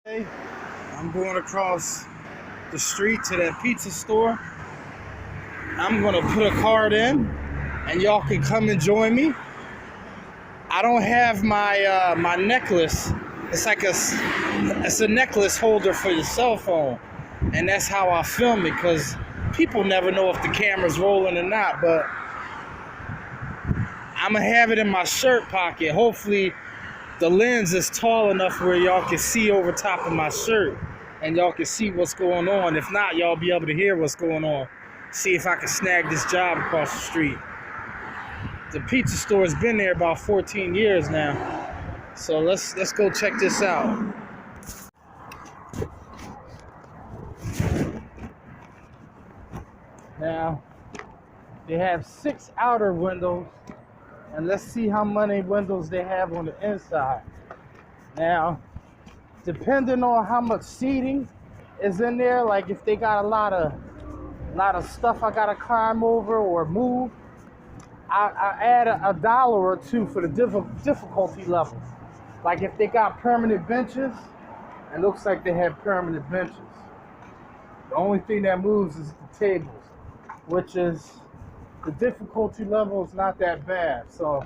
I'm going across the street to that pizza store. I'm gonna put a card in and y'all can come and join me. I don't have my my necklace. It's like it's a necklace holder for your cell phone, and that's how I film it, because people never know if the camera's rolling or not. But I'm gonna have it in my shirt pocket. Hopefully the lens is tall enough where y'all can see over top of my shirt and y'all can see what's going on. If not, y'all be able to hear what's going on. See if I can snag this job across the street. The pizza store has been there about 14 years now. So let's go check this out. Now, they have 6 outer windows, and let's see how many windows they have on the inside. Now, depending on how much seating is in there, like if they got a lot of stuff I gotta climb over or move, I add a $1 or $2 for the difficulty level. Like if they got permanent benches, it looks like they have permanent benches. The only thing that moves is the tables, which is, the difficulty level is not that bad. So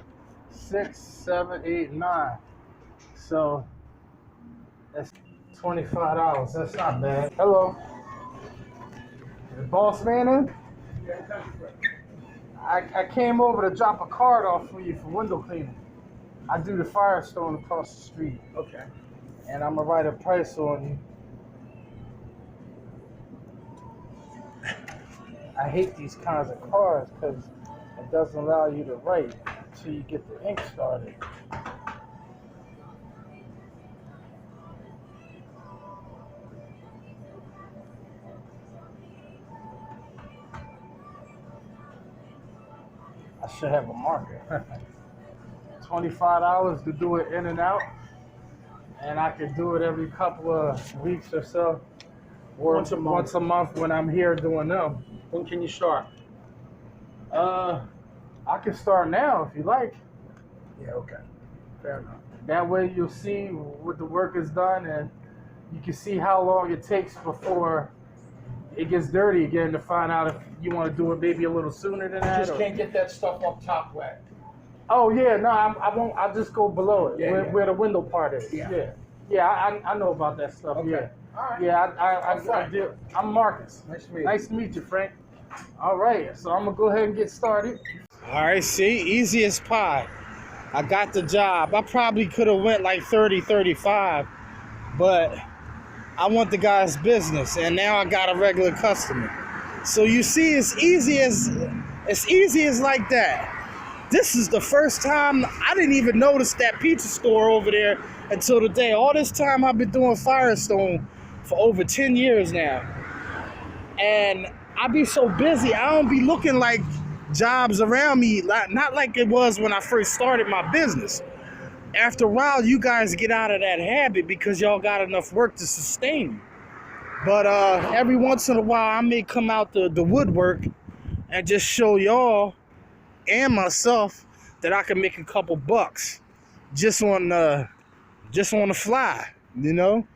6, 7, 8, 9. So that's $25. That's not bad. Hello. The boss man in? I came over to drop a card off for you for window cleaning. I do the Firestone across the street. Okay. And I'm gonna write a price on you. I hate these kinds of cards because it doesn't allow you to write until you get the ink started. I should have a marker. $25 to do it in and out, and I can do it every couple of weeks or so, or once a month when I'm here doing them. When can you start? I can start now if you like. Yeah, okay. Fair enough. That way you'll see what the work is done, and you can see how long it takes before it gets dirty again, to find out if you want to do it maybe a little sooner than that. You just can't get that stuff up top wet. Oh yeah, no, I won't. I'll just go below it, where the window part is. Yeah. I know about that stuff. Okay. Yeah. All right. Yeah, I do. I'm Marcus. Nice to meet you. Nice to meet you, Frank. All right, so I'm gonna go ahead and get started. All right, see, easy as pie. I got the job. I probably could have went like 30, 35, but I want the guy's business, and now I got a regular customer. So you see, it's easy as like that. This is the first time I didn't even notice that pizza store over there until today. All this time I've been doing Firestone for over 10 years now. And I be so busy, I don't be looking like jobs around me, not like it was when I first started my business. After a while, you guys get out of that habit because y'all got enough work to sustain you. But every once in a while, I may come out the woodwork and just show y'all and myself that I can make a couple bucks just on the fly, you know,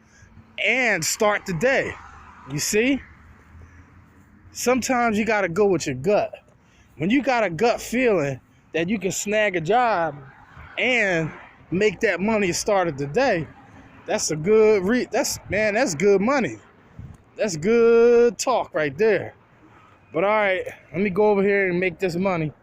and start the day. You see? Sometimes you gotta go with your gut. When you got a gut feeling that you can snag a job and make that money start of the day, that's a good that's good money. That's good talk right there. But all right, let me go over here and make this money.